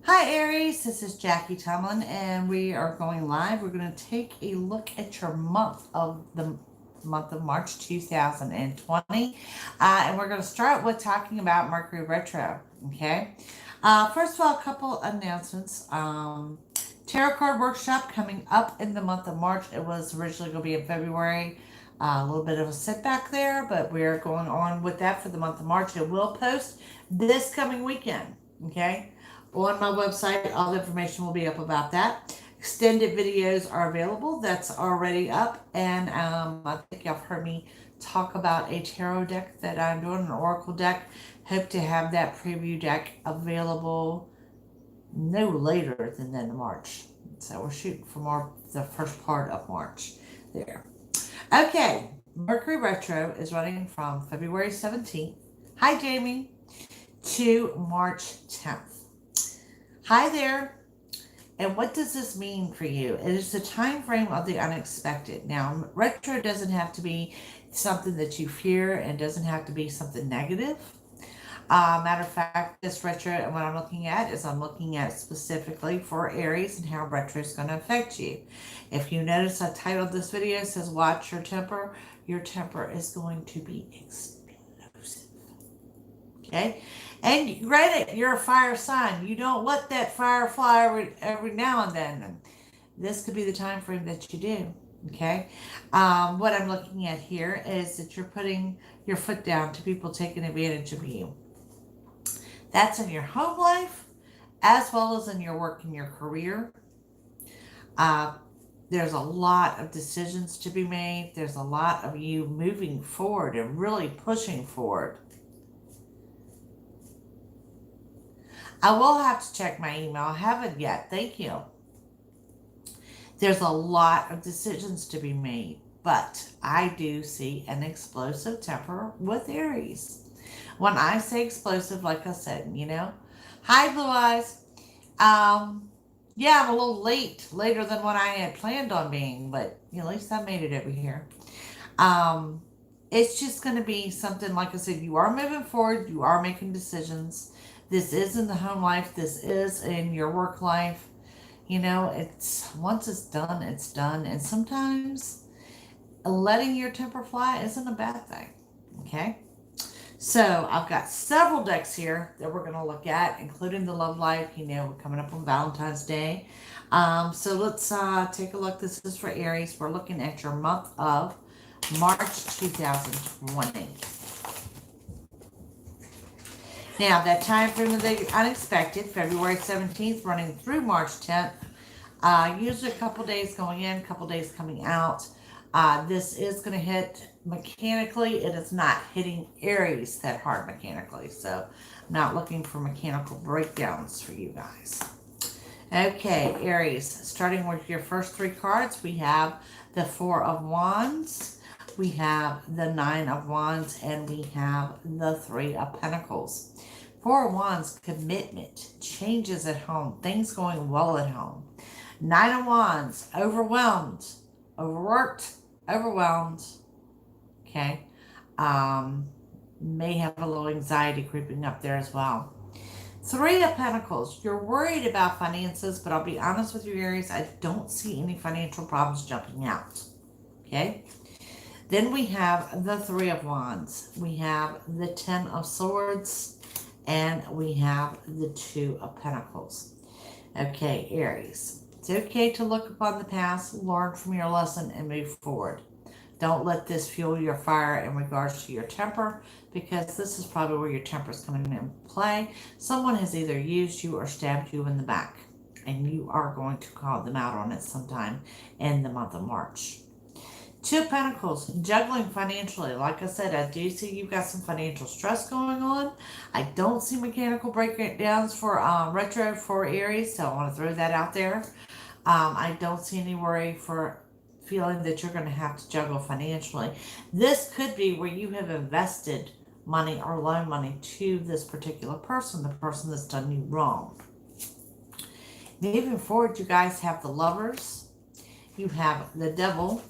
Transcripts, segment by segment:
Hi Aries, this is Jackie Tomlin and we are going live. We're going to take a look at your month of March 2020. And we're going to start with talking about Mercury retro, okay? First of all, a couple announcements. Tarot card workshop coming up in the month of March. It was originally going to be in February. A little bit of a setback there, but we're going on with that for the month of March. It will post this coming weekend, okay? On my website, all the information will be up about that. Extended videos are available. That's already up. And I think y'all have heard me talk about a tarot deck that I'm doing, an oracle deck. Hope to have that preview deck available no later than the end of March. So we're shooting for the first part of March there. Okay, Mercury Retro is running from February 17th. Hi, Jamie. To March 10th. Hi there. And what does this mean for you? It is the time frame of the unexpected. Now, retro doesn't have to be something that you fear and doesn't have to be something negative. Matter of fact, this retro and what I'm looking at is I'm looking at specifically for Aries and how retro is going to affect you. If you notice, I titled this video, it says watch your temper. Your temper is going to be explosive. Okay? And granted, you're a fire sign. You don't let that fire fly every now and then. And this could be the time frame that you do. Okay? What I'm looking at here is that you're putting your foot down to people taking advantage of you. That's in your home life as well as in your work and your career. Uh, there's a lot of decisions to be made. There's a lot of you moving forward and really pushing forward. I will have to check my email. I haven't yet. Thank you. There's a lot of decisions to be made, but I do see an explosive temper with Aries. When I say explosive, like I said, hi Blue Eyes. Yeah, I'm a little later than what I had planned on being, but at least I made it over here. Um, it's just going to be something, like I said, you are moving forward, you are making decisions. This is in the home life, this is in your work life. It's once it's done, it's done. And sometimes letting your temper fly isn't a bad thing. Okay? So I've got several decks here that we're going to look at, including the love life. We're coming up on Valentine's Day. So let's take a look. This is for Aries. We're looking at your month of March 2020. Now, that time frame of the unexpected, February 17th, running through March 10th. Usually a couple days going in, a couple days coming out. This is going to hit mechanically. It is not hitting Aries that hard mechanically. So I'm not looking for mechanical breakdowns for you guys. Okay, Aries, starting with your first three cards, we have the Four of Wands, we have the Nine of Wands, and we have the Three of Pentacles. Four of Wands, commitment, changes at home, things going well at home. Nine of Wands, overwhelmed, overworked, overwhelmed. Okay. May have a little anxiety creeping up there as well. Three of Pentacles, you're worried about finances, but I'll be honest with you, Aries, I don't see any financial problems jumping out. Okay. Then we have the Three of Wands. We have the Ten of Swords, and we have the Two of Pentacles. Okay, Aries. It's okay to look upon the past, learn from your lesson, and move forward. Don't let this fuel your fire in regards to your temper, because this is probably where your temper is coming into play. Someone has either used you or stabbed you in the back, and you are going to call them out on it sometime in the month of March. Two of Pentacles, juggling financially. Like I said, I do see you've got some financial stress going on. I don't see mechanical breakdowns for retro for Aries, so I want to throw that out there. I don't see any worry for feeling that you're going to have to juggle financially. This could be where you have invested money or loan money to this particular person, the person that's done you wrong. Moving forward, you guys have the Lovers, you have the Devil,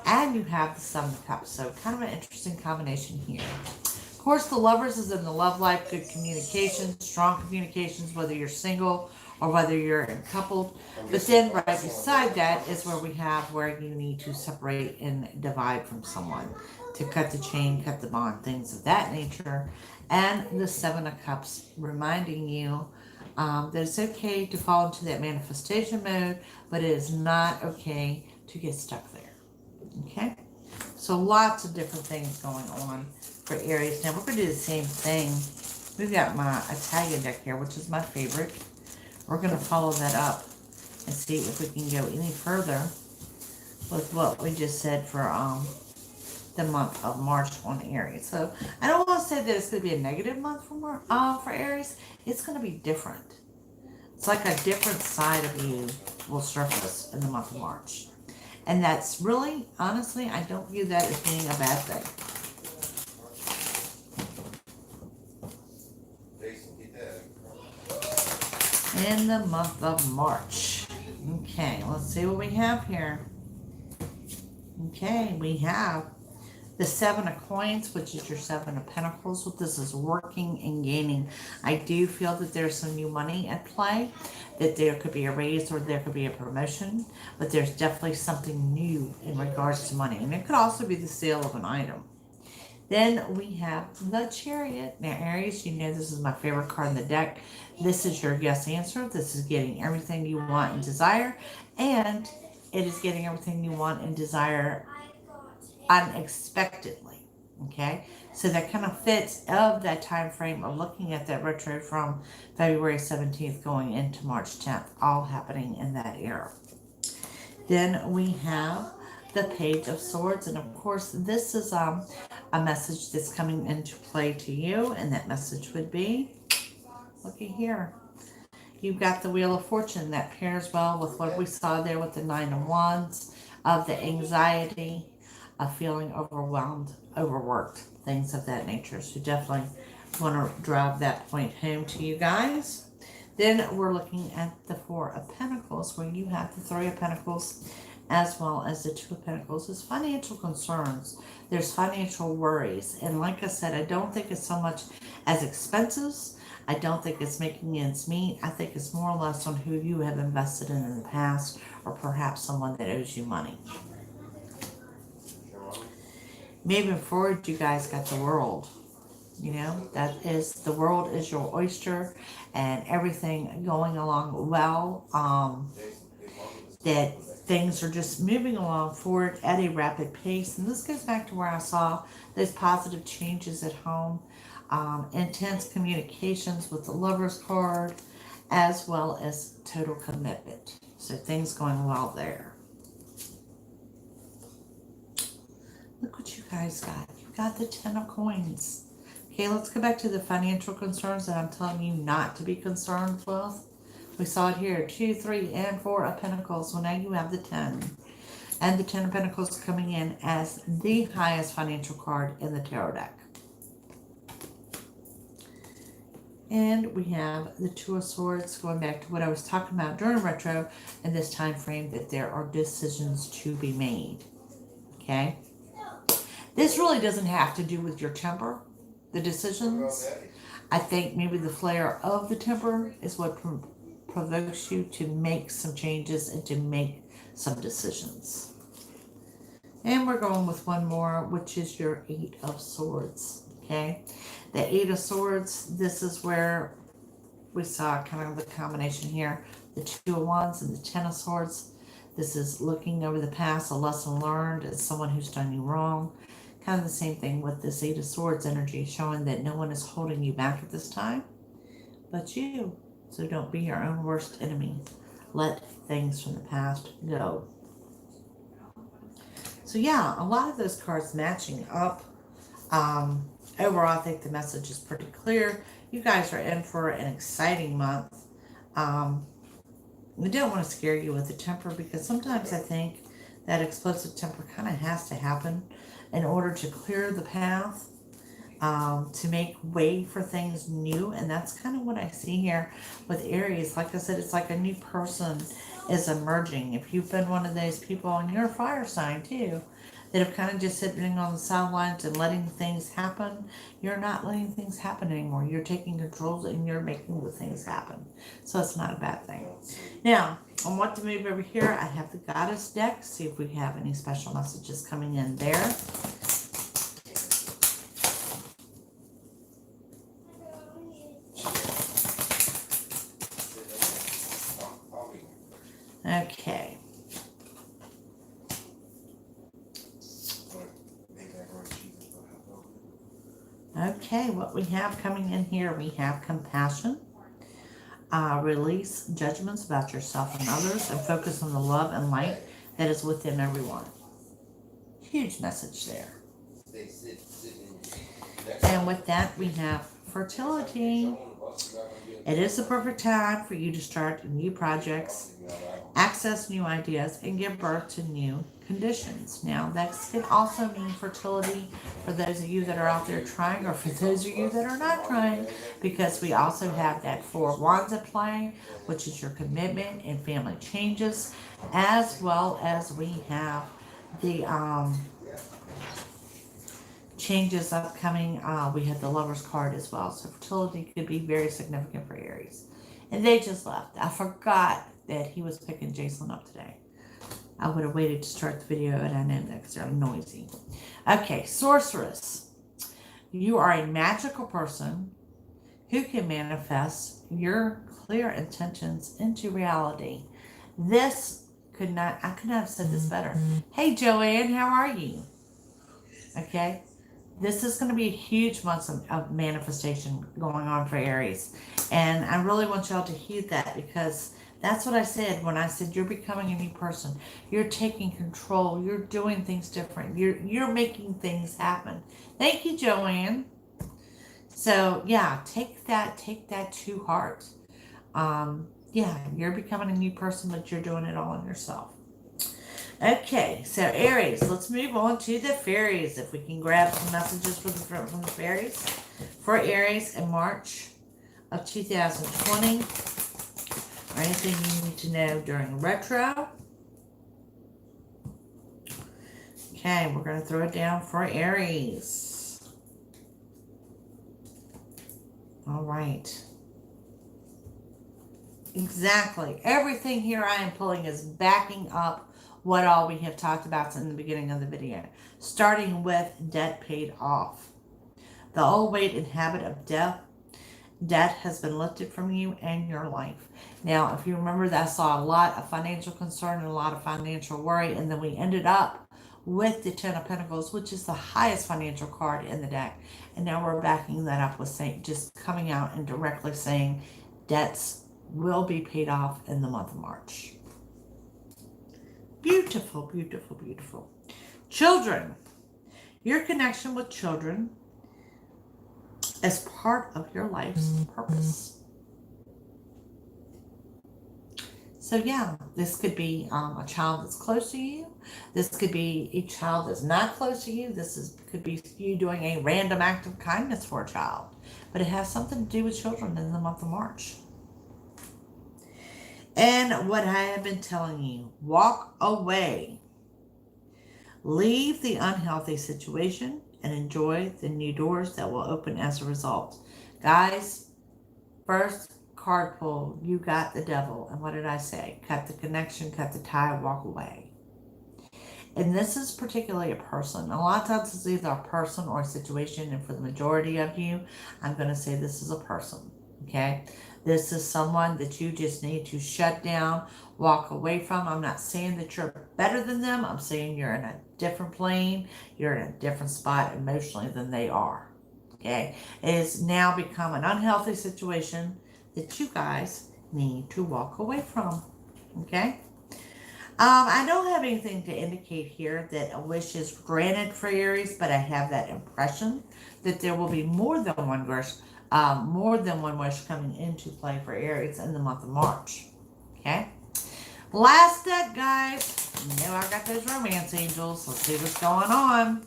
and you have the Seven of Cups. So kind of an interesting combination here. Of Of course, the lovers is in the love life, good communications, strong communications, whether you're single or whether you're coupled. But then right beside that is where we have where you need to separate and divide from someone to cut the chain, cut the bond, things of that nature. And the Seven of Cups reminding you that it's okay to fall into that manifestation mode, but it is not okay to get stuck there. Okay? So lots of different things going on for Aries. Now we're going to do the same thing. We've got my Italian deck here, which is my favorite. We're going to follow that up and see if we can go any further with what we just said for the month of March on Aries. So I don't want to say that it's going to be a negative month for Aries. It's going to be different. It's like a different side of you will surface in the month of March. And that's really, honestly, I don't view that as being a bad thing. In the month of March. Okay, let's see what we have here. Okay, we have the Seven of Coins, which is your Seven of Pentacles. What this is working and gaining. I do feel that there's some new money at play, that there could be a raise or there could be a promotion, but there's definitely something new in regards to money. And it could also be the sale of an item. Then we have the Chariot. Now, Aries, you know this is my favorite card in the deck. This is your yes answer. This is getting everything you want and desire. And it is getting everything you want and desire unexpectedly. Okay? So that kind of fits of that time frame of looking at that retro from February 17th going into March 10th. All happening in that era. Then we have the Page of Swords. And of course, this is a message that's coming into play to you. And that message would be, looky here. You've got the Wheel of Fortune that pairs well with what we saw there with the Nine of Wands, of the anxiety, of feeling overwhelmed, overworked, things of that nature. So definitely want to drive that point home to you guys. Then we're looking at the Four of Pentacles, where you have the Three of Pentacles as well as the Two of Pentacles. It's financial concerns. There's financial worries. And like I said, I don't think it's so much as expenses. I don't think it's making ends meet. I think it's more or less on who you have invested in the past, or perhaps someone that owes you money. Moving forward, you guys got the World. You know, that is, the world is your oyster and everything going along well. That things are just moving along forward at a rapid pace. And this goes back to where I saw those positive changes at home. Intense communications with the Lover's card, as well as total commitment. So things going well there. Look what you guys got. You've got the Ten of Coins. Okay, let's go back to the financial concerns that I'm telling you not to be concerned with. We saw it here, 2, 3, and 4 of Pentacles. So now you have the 10. And the 10 of Pentacles coming in as the highest financial card in the tarot deck. And we have the Two of Swords, going back to what I was talking about during retro in this time frame, that there are decisions to be made. Okay? This really doesn't have to do with your temper, the decisions. I think maybe the flare of the temper is what provokes you to make some changes and to make some decisions. And we're going with one more, which is your Eight of Swords. Okay? The Eight of Swords, this is where we saw kind of the combination here. The Two of Wands and the Ten of Swords. This is looking over the past, a lesson learned, as someone who's done you wrong. Kind of the same thing with this Eight of Swords energy, showing that no one is holding you back at this time but you. So don't be your own worst enemy. Let things from the past go. So yeah, a lot of those cards matching up. Overall, I think the message is pretty clear. You guys are in for an exciting month. We don't want to scare you with the temper, because sometimes I think that explosive temper kind of has to happen in order to clear the path, to make way for things new. And that's kind of what I see here with Aries. Like I said, it's like a new person is emerging. If you've been one of those people, and you're a fire sign too, that have kind of just sitting on the sidelines and letting things happen. You're not letting things happen anymore. You're taking controls and you're making the things happen. So it's not a bad thing. Now, I want to move over here. I have the Goddess deck. See if we have any special messages coming in there. Okay. Okay, what we have coming in here, we have compassion. Release judgments about yourself and others and focus on the love and light that is within everyone. Huge message there. And with that, we have fertility. It is the perfect time for you to start new projects, access new ideas, and give birth to new conditions. Now, that can also mean fertility for those of you that are out there trying, or for those of you that are not trying, because we also have that Four of Wands at play, which is your commitment and family changes, as well as we have the changes upcoming. We have the Lover's card as well, so fertility could be very significant for Aries. And they just left. I forgot that he was picking Jason up today. I would have waited to start the video, and I know that because they're noisy. Okay, Sorceress. You are a magical person who can manifest your clear intentions into reality. I could not have said this better. Hey, Joanne, how are you? Okay. This is going to be a huge month of manifestation going on for Aries. And I really want y'all to hear that, because that's what I said when I said you're becoming a new person. You're taking control. You're doing things different. You're making things happen. Thank you, Joanne. So yeah, take that to heart. Yeah, you're becoming a new person, but you're doing it all on yourself. Okay, so Aries, let's move on to the fairies. If we can grab some messages from the fairies for Aries in March of 2020, or anything you need to know during retro. Okay, we're going to throw it down for Aries. All right. Exactly. Everything here I am pulling is backing up what all we have talked about in the beginning of the video. Starting with debt paid off. The old weight and habit of debt has been lifted from you and your life. Now, if you remember that I saw a lot of financial concern and a lot of financial worry, and then we ended up with the Ten of Pentacles, which is the highest financial card in the deck. And now we're backing that up with saying, just coming out and directly saying debts will be paid off in the month of March. Beautiful, beautiful, beautiful. Children. Your connection with children is part of your life's purpose. So yeah, this could be a child that's close to you. This could be a child that's not close to you. Could be you doing a random act of kindness for a child. But it has something to do with children in the month of March. And what I have been telling you, walk away. Leave the unhealthy situation and enjoy the new doors that will open as a result. Guys, first card pull, you got the devil. And what did I say? Cut the connection, cut the tie, walk away. And this is particularly a person. A lot of times it's either a person or a situation. And for the majority of you, I'm going to say this is a person. Okay? This is someone that you just need to shut down, walk away from. I'm not saying that you're better than them. I'm saying you're in a different plane. You're in a different spot emotionally than they are. Okay? It has now become an unhealthy situation that you guys need to walk away from. Okay? I don't have anything to indicate here that a wish is granted for Aries, but I have that impression that there will be more than one wish coming into play for Aries in the month of March. Okay? Last deck, guys. You know I got those romance angels. Let's see what's going on.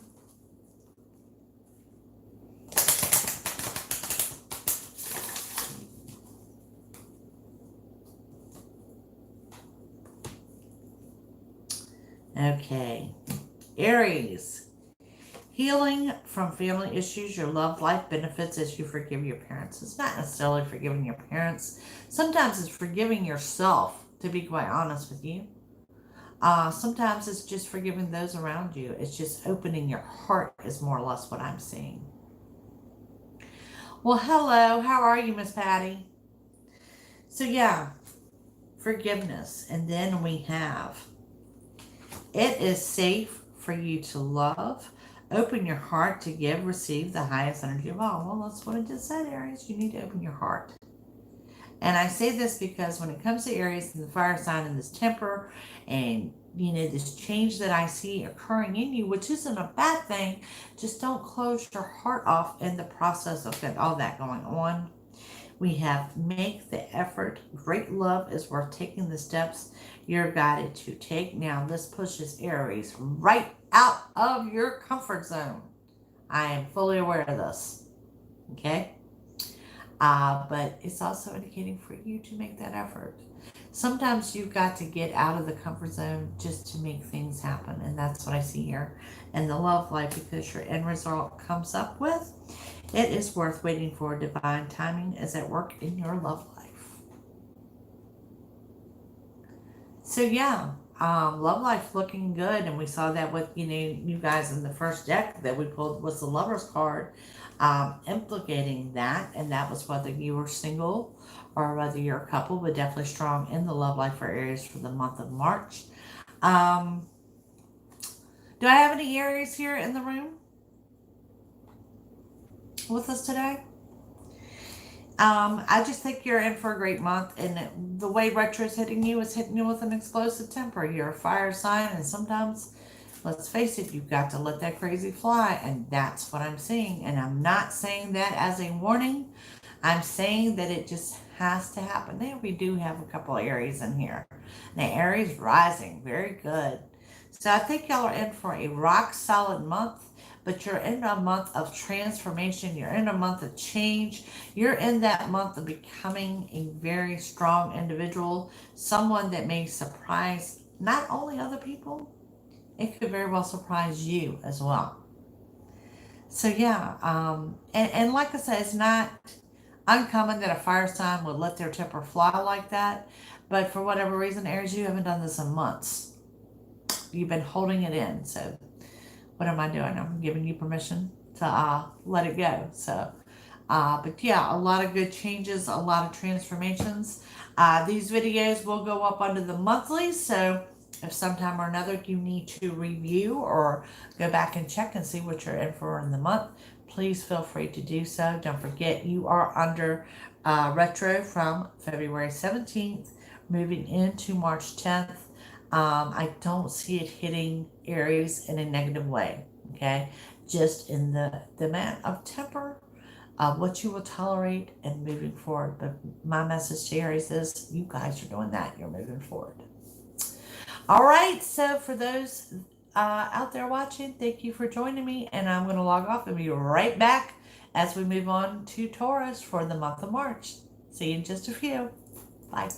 Okay. Aries. Healing from family issues, your love life benefits as you forgive your parents. It's not necessarily forgiving your parents. Sometimes it's forgiving yourself, to be quite honest with you. Sometimes it's just forgiving those around you. It's just opening your heart is more or less what I'm seeing. Well, hello. How are you, Miss Patty? So yeah, forgiveness. And then we have, it is safe for you to love. Open your heart to give, receive the highest energy of all. Well, that's what I just said, Aries. You need to open your heart. And I say this because when it comes to Aries and the fire sign and this temper and, this change that I see occurring in you, which isn't a bad thing, just don't close your heart off in the process of all that going on. We have make the effort. Great love is worth taking the steps you're guided to take. Now, this pushes Aries right out of your comfort zone. I am fully aware of this. Okay? But it's also indicating for you to make that effort. Sometimes you've got to get out of the comfort zone just to make things happen. And that's what I see here in the love life, because your end result comes up with, it is worth waiting for. Divine timing is at work in your love life. So yeah, love life looking good. And we saw that with, you guys in the first deck that we pulled was the Lover's card, implicating that. And that was whether you were single or whether you're a couple, but definitely strong in the love life for Aries for the month of March. Do I have any Aries here in the room with us today? I just think you're in for a great month, and the way retro is hitting you is hitting you with an explosive temper. You're a fire sign, and sometimes, let's face it, you've got to let that crazy fly, and that's what I'm seeing. And I'm not saying that as a warning. I'm saying that it just has to happen. There we do have a couple of Aries in here. Now, Aries rising, very good. So I think y'all are in for a rock solid month. But you're in a month of transformation. You're in a month of change. You're in that month of becoming a very strong individual. Someone that may surprise not only other people, it could very well surprise you as well. So yeah, and like I said, it's not uncommon that a fire sign would let their temper fly like that. But for whatever reason, Aries, you haven't done this in months. You've been holding it in. So what am I doing? I'm giving you permission to let it go. So, but yeah, a lot of good changes, a lot of transformations. These videos will go up under the monthly. So if sometime or another you need to review or go back and check and see what you're in for in the month, please feel free to do so. Don't forget, you are under retro from February 17th, moving into March 10th. I don't see it hitting Aries in a negative way, okay? Just in the amount of temper, what you will tolerate and moving forward. But my message to Aries is, you guys are doing that. You're moving forward. All right, so for those out there watching, thank you for joining me, and I'm going to log off and be right back as we move on to Taurus for the month of March. See you in just a few. Bye.